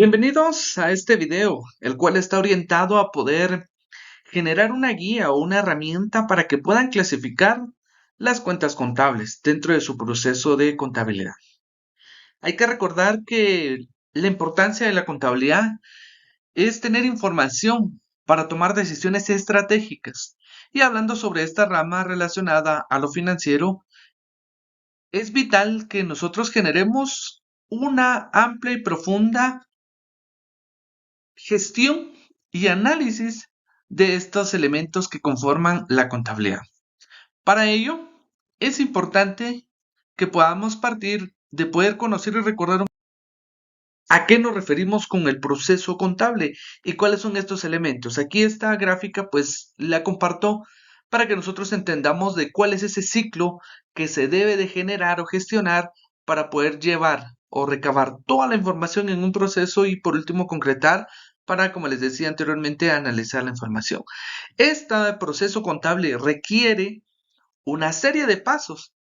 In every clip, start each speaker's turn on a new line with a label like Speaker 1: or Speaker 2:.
Speaker 1: Bienvenidos a este video, el cual está orientado a poder generar una guía o una herramienta para que puedan clasificar las cuentas contables dentro de su proceso de contabilidad. Hay que recordar que la importancia de la contabilidad es tener información para tomar decisiones estratégicas. Y hablando sobre esta rama relacionada a lo financiero, es vital que nosotros generemos una amplia y profunda gestión y análisis de estos elementos que conforman la contabilidad. Para ello, es importante que podamos partir de poder conocer y recordar a qué nos referimos con el proceso contable y cuáles son estos elementos. Aquí esta gráfica pues la comparto para que nosotros entendamos de cuál es ese ciclo que se debe de generar o gestionar para poder llevar o recabar toda la información en un proceso y por último concretar para, como les decía anteriormente, analizar la información. Este proceso contable requiere una serie de pasos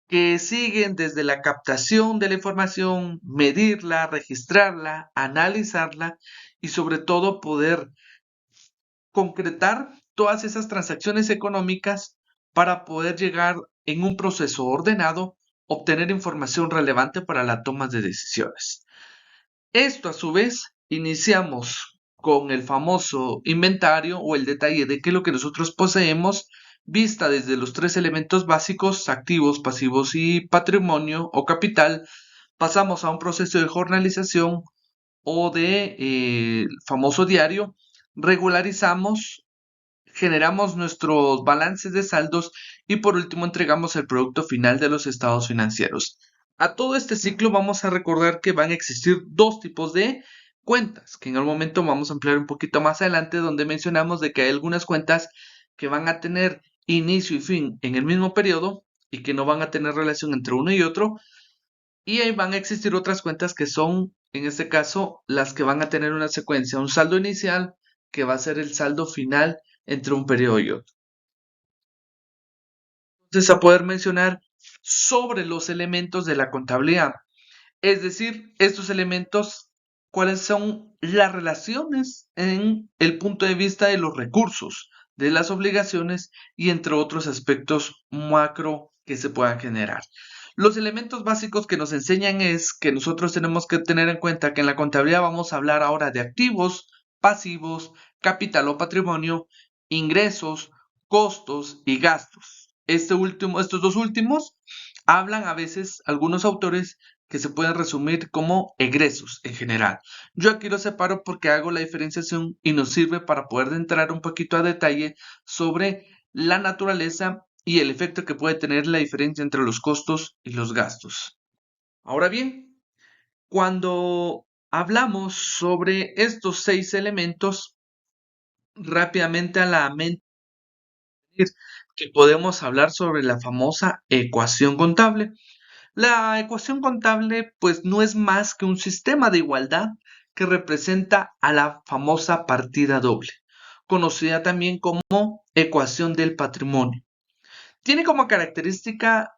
Speaker 1: que siguen desde la captación de la información, medirla, registrarla, analizarla y sobre todo poder concretar todas esas transacciones económicas para poder llegar en un proceso ordenado, obtener información relevante para la toma de decisiones. Esto a su vez iniciamos con el famoso inventario o el detalle de qué es lo que nosotros poseemos, vista desde los tres elementos básicos, activos, pasivos y patrimonio o capital. Pasamos a un proceso de jornalización o de famoso diario, regularizamos, generamos nuestros balances de saldos y por último entregamos el producto final de los estados financieros. A todo este ciclo vamos a recordar que van a existir dos tipos de cuentas, que en el momento vamos a ampliar un poquito más adelante, donde mencionamos de que hay algunas cuentas que van a tener inicio y fin en el mismo periodo y que no van a tener relación entre uno y otro, y ahí van a existir otras cuentas que son, en este caso, las que van a tener una secuencia, un saldo inicial que va a ser el saldo final entre un periodo y otro. Entonces, a poder mencionar sobre los elementos de la contabilidad, es decir, estos elementos, cuáles son las relaciones en el punto de vista de los recursos, de las obligaciones y entre otros aspectos macro que se puedan generar. Los elementos básicos que nos enseñan es que nosotros tenemos que tener en cuenta que en la contabilidad vamos a hablar ahora de activos, pasivos, capital o patrimonio, ingresos, costos y gastos. Estos dos últimos hablan a veces algunos autores que se pueden resumir como egresos en general. Yo aquí lo separo porque hago la diferenciación y nos sirve para poder entrar un poquito a detalle sobre la naturaleza y el efecto que puede tener la diferencia entre los costos y los gastos. Ahora bien, cuando hablamos sobre estos 6 elementos, rápidamente a la mente que podemos hablar sobre la famosa ecuación contable. La ecuación contable pues no es más que un sistema de igualdad que representa a la famosa partida doble, conocida también como ecuación del patrimonio. Tiene como característica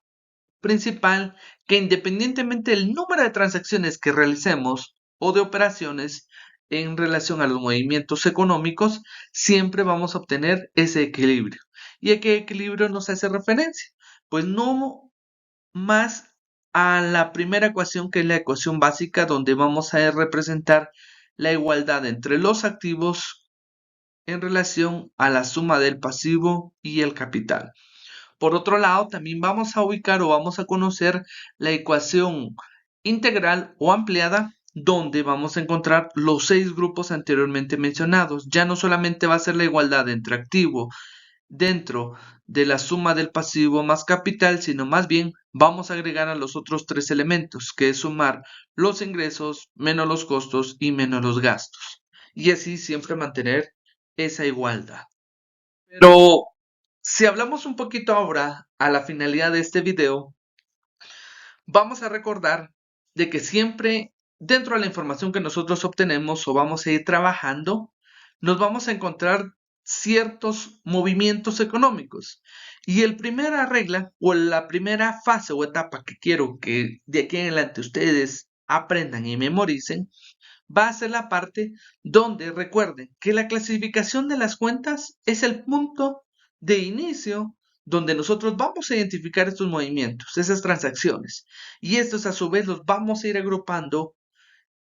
Speaker 1: principal que independientemente del número de transacciones que realicemos o de operaciones en relación a los movimientos económicos, siempre vamos a obtener ese equilibrio. ¿Y a qué equilibrio nos hace referencia? Pues no más a la primera ecuación, que es la ecuación básica, donde vamos a representar la igualdad entre los activos en relación a la suma del pasivo y el capital. Por otro lado, también vamos a ubicar o vamos a conocer la ecuación integral o ampliada, donde vamos a encontrar los 6 grupos anteriormente mencionados. Ya no solamente va a ser la igualdad entre activo dentro de la suma del pasivo más capital, sino más bien vamos a agregar a los otros 3 elementos, que es sumar los ingresos menos los costos y menos los gastos. Y así siempre mantener esa igualdad. Pero si hablamos un poquito ahora a la finalidad de este video, vamos a recordar de que siempre dentro de la información que nosotros obtenemos o vamos a ir trabajando, nos vamos a encontrar ciertos movimientos económicos. Y el primera regla o la primera fase o etapa que quiero que de aquí en adelante ustedes aprendan y memoricen va a ser la parte donde recuerden que la clasificación de las cuentas es el punto de inicio donde nosotros vamos a identificar estos movimientos, esas transacciones. Y estos a su vez los vamos a ir agrupando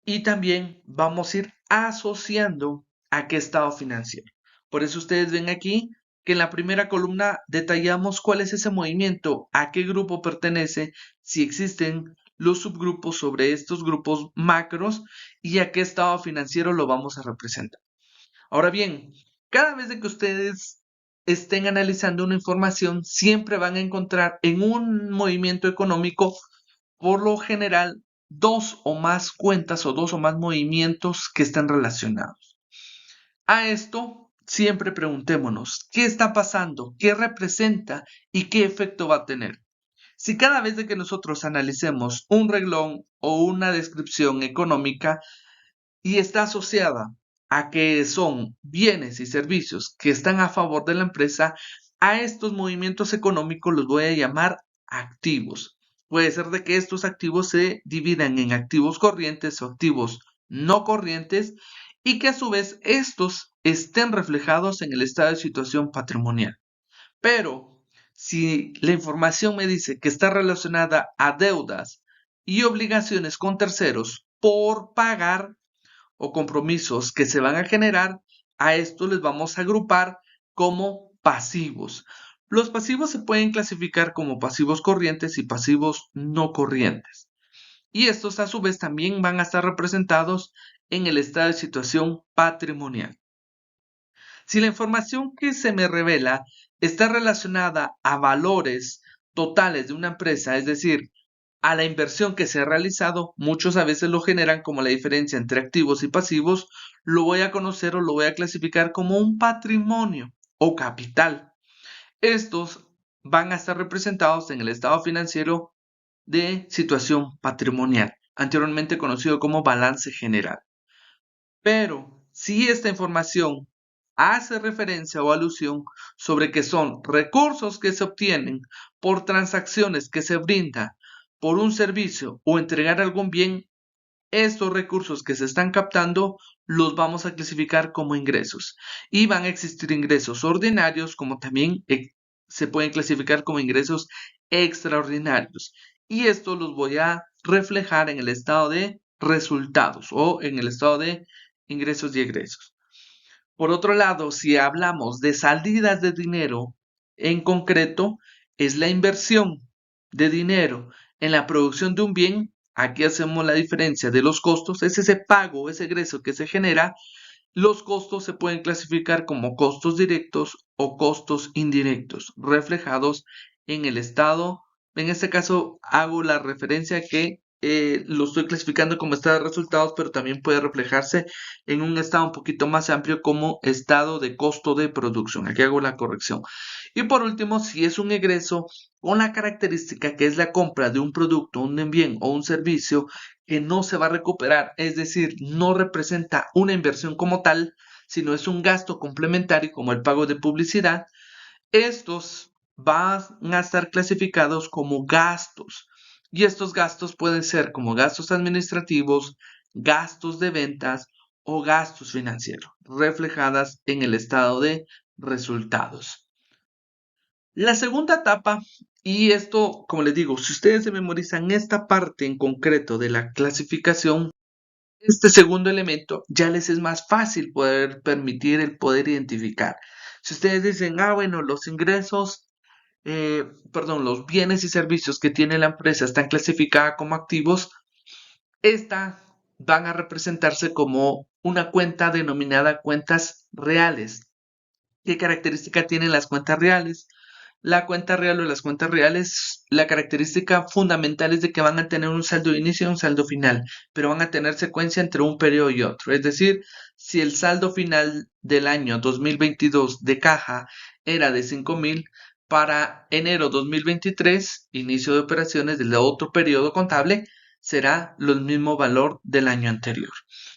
Speaker 1: y también vamos a ir asociando a qué estado financiero. Por eso ustedes ven aquí que en la primera columna detallamos cuál es ese movimiento, a qué grupo pertenece, si existen los subgrupos sobre estos grupos macros y a qué estado financiero lo vamos a representar. Ahora bien, cada vez de que ustedes estén analizando una información, siempre van a encontrar en un movimiento económico, por lo general, dos o más cuentas o dos o más movimientos que están relacionados. A esto, siempre preguntémonos, ¿qué está pasando? ¿Qué representa? ¿Y qué efecto va a tener? Si cada vez de que nosotros analicemos un renglón o una descripción económica y está asociada a que son bienes y servicios que están a favor de la empresa, a estos movimientos económicos los voy a llamar activos. Puede ser de que estos activos se dividan en activos corrientes o activos no corrientes y que a su vez estos estén reflejados en el estado de situación patrimonial. Pero si la información me dice que está relacionada a deudas y obligaciones con terceros por pagar, o compromisos que se van a generar, a esto les vamos a agrupar como pasivos. Los pasivos se pueden clasificar como pasivos corrientes y pasivos no corrientes. Y estos a su vez también van a estar representados en el estado de situación patrimonial. Si la información que se me revela está relacionada a valores totales de una empresa, es decir, a la inversión que se ha realizado, muchos a veces lo generan como la diferencia entre activos y pasivos, lo voy a conocer o lo voy a clasificar como un patrimonio o capital. Estos van a estar representados en el estado financiero de situación patrimonial, anteriormente conocido como balance general. Pero si esta información hace referencia o alusión sobre que son recursos que se obtienen por transacciones que se brindan por un servicio o entregar algún bien, estos recursos que se están captando los vamos a clasificar como ingresos. Y van a existir ingresos ordinarios como también se pueden clasificar como ingresos extraordinarios. Y estos los voy a reflejar en el estado de resultados o en el estado de ingresos y egresos. Por otro lado, si hablamos de salidas de dinero, en concreto, es la inversión de dinero en la producción de un bien. Aquí hacemos la diferencia de los costos, es ese pago, ese egreso que se genera. Los costos se pueden clasificar como costos directos o costos indirectos, reflejados en el estado. En este caso hago la referencia que lo estoy clasificando como estado de resultados, pero también puede reflejarse en un estado un poquito más amplio como estado de costo de producción. Aquí hago la corrección. Y por último, si es un egreso, una característica que es la compra de un producto, un bien o un servicio que no se va a recuperar, es decir, no representa una inversión como tal, sino es un gasto complementario como el pago de publicidad, estos van a estar clasificados como gastos. Y estos gastos pueden ser como gastos administrativos, gastos de ventas o gastos financieros, reflejadas en el estado de resultados. La segunda etapa, y esto, como les digo, si ustedes se memorizan esta parte en concreto de la clasificación, este segundo elemento ya les es más fácil poder permitir el poder identificar. Si ustedes dicen, bueno, los ingresos, los bienes y servicios que tiene la empresa están clasificados como activos, estas van a representarse como una cuenta denominada cuentas reales. ¿Qué característica tienen las cuentas reales? La cuenta real o las cuentas reales, la característica fundamental es de que van a tener un saldo de inicio y un saldo final, pero van a tener secuencia entre un periodo y otro. Es decir, si el saldo final del año 2022 de caja era de 5,000, para enero 2023, inicio de operaciones del otro periodo contable, será el mismo valor del año anterior.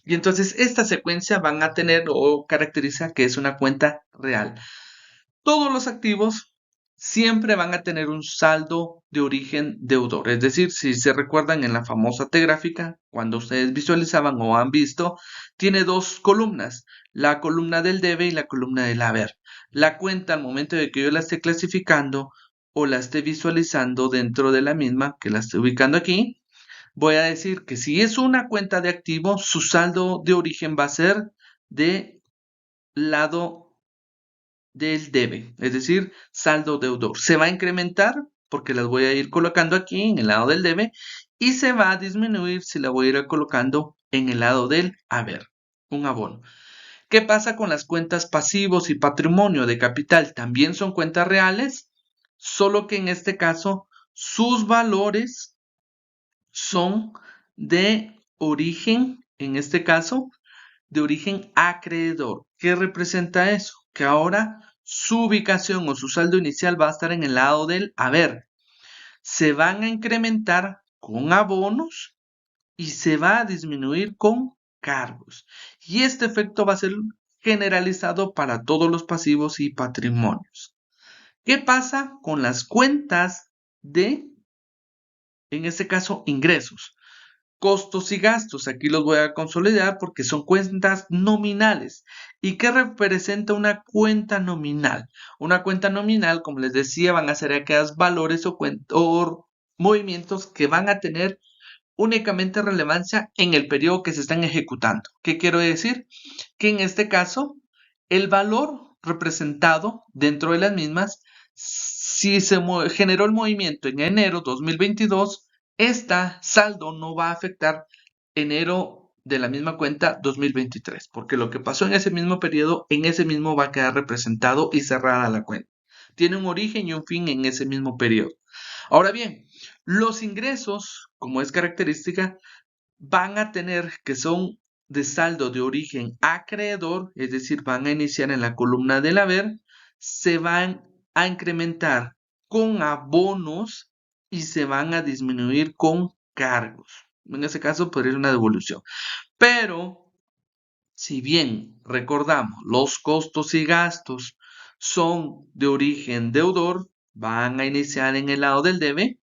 Speaker 1: Y entonces esta secuencia van a tener o caracteriza que es una cuenta real. Todos los activos siempre van a tener un saldo de origen deudor. Es decir, si se recuerdan en la famosa T gráfica, cuando ustedes visualizaban o han visto, tiene dos columnas, la columna del debe y la columna del haber. La cuenta, al momento de que yo la esté clasificando o la esté visualizando dentro de la misma, que la estoy ubicando aquí, voy a decir que si es una cuenta de activo, su saldo de origen va a ser de lado del debe, es decir, saldo deudor. Se va a incrementar porque las voy a ir colocando aquí en el lado del debe y se va a disminuir si la voy a ir colocando en el lado del haber, un abono. ¿Qué pasa con las cuentas pasivos y patrimonio de capital? También son cuentas reales, solo que en este caso sus valores son de origen, en este caso, de origen acreedor. ¿Qué representa eso? Que ahora su ubicación o su saldo inicial va a estar en el lado del haber. Se van a incrementar con abonos y se va a disminuir con cargos. Y este efecto va a ser generalizado para todos los pasivos y patrimonios. ¿Qué pasa con las cuentas de, en este caso, ingresos? Costos y gastos, aquí los voy a consolidar porque son cuentas nominales. ¿Y qué representa una cuenta nominal? Una cuenta nominal, como les decía, van a ser aquellos valores o movimientos que van a tener únicamente relevancia en el periodo que se están ejecutando. ¿Qué quiero decir? Que en este caso, el valor representado dentro de las mismas, si se generó el movimiento en enero 2022, esta saldo no va a afectar enero de la misma cuenta 2023, porque lo que pasó en ese mismo periodo, en ese mismo va a quedar representado y cerrada la cuenta. Tiene un origen y un fin en ese mismo periodo. Ahora bien, los ingresos, como es característica, van a tener que son de saldo de origen acreedor, es decir, van a iniciar en la columna del haber, se van a incrementar con abonos y se van a disminuir con cargos. En ese caso podría ser una devolución. Pero, si bien recordamos, los costos y gastos son de origen deudor, van a iniciar en el lado del debe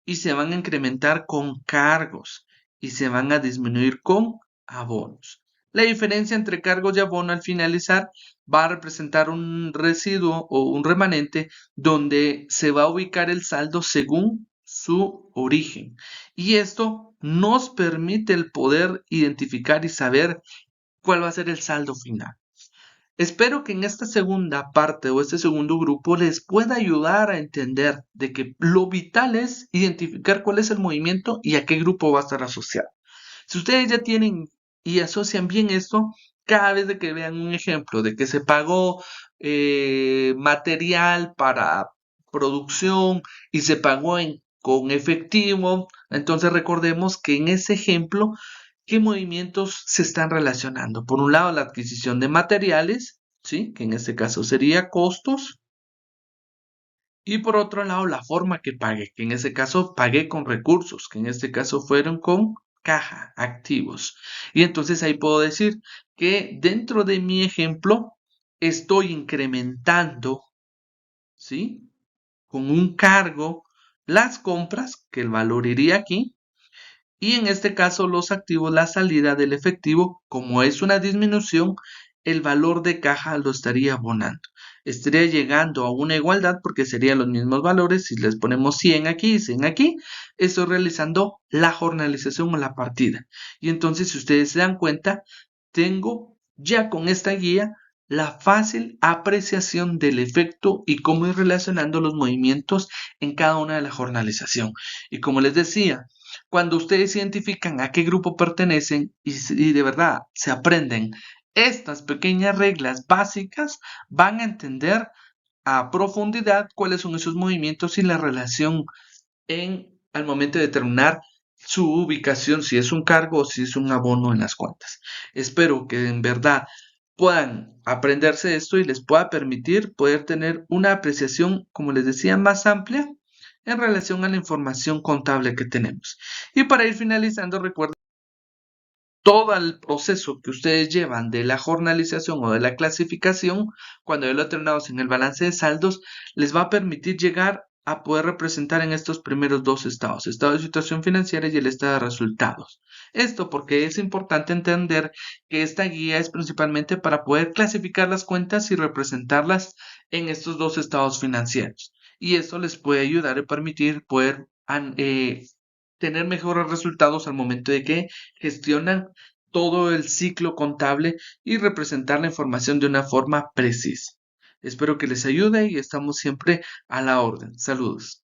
Speaker 1: y se van a incrementar con cargos y se van a disminuir con abonos. La diferencia entre cargos y abono al finalizar va a representar un residuo o un remanente donde se va a ubicar el saldo según su origen. Y esto nos permite el poder identificar y saber cuál va a ser el saldo final. Espero que en esta segunda parte o este segundo grupo les pueda ayudar a entender de que lo vital es identificar cuál es el movimiento y a qué grupo va a estar asociado. Si ustedes ya tienen y asocian bien esto, cada vez de que vean un ejemplo de que se pagó material para producción y se pagó con efectivo, entonces recordemos que en ese ejemplo ¿qué movimientos se están relacionando? Por un lado, la adquisición de materiales, ¿sí? Que en este caso sería costos. Y por otro lado, la forma que pagué, que en este caso pagué con recursos, que en este caso fueron con caja, activos. Y entonces ahí puedo decir que dentro de mi ejemplo estoy incrementando, ¿sí? Con un cargo las compras, que el valor iría aquí, y en este caso los activos, la salida del efectivo, como es una disminución, el valor de caja lo estaría abonando. Estaría llegando a una igualdad porque serían los mismos valores. Si les ponemos 100 aquí y 100 aquí, estoy realizando la jornalización o la partida. Y entonces, si ustedes se dan cuenta, tengo ya con esta guía la fácil apreciación del efecto y cómo ir relacionando los movimientos en cada una de la jornalización. Y como les decía, cuando ustedes identifican a qué grupo pertenecen y de verdad se aprenden estas pequeñas reglas básicas, van a entender a profundidad cuáles son esos movimientos y la relación al momento de determinar su ubicación, si es un cargo o si es un abono en las cuentas. Espero que en verdad puedan aprenderse esto y les pueda permitir poder tener una apreciación, como les decía, más amplia en relación a la información contable que tenemos. Y para ir finalizando, recuerden todo el proceso que ustedes llevan de la jornalización o de la clasificación, cuando ya lo tenemos en el balance de saldos, les va a permitir llegar a poder representar en estos primeros dos estados, estado de situación financiera y el estado de resultados. Esto porque es importante entender que esta guía es principalmente para poder clasificar las cuentas y representarlas en estos dos estados financieros. Y esto les puede ayudar y permitir poder tener mejores resultados al momento de que gestionan todo el ciclo contable y representar la información de una forma precisa. Espero que les ayude y estamos siempre a la orden. Saludos.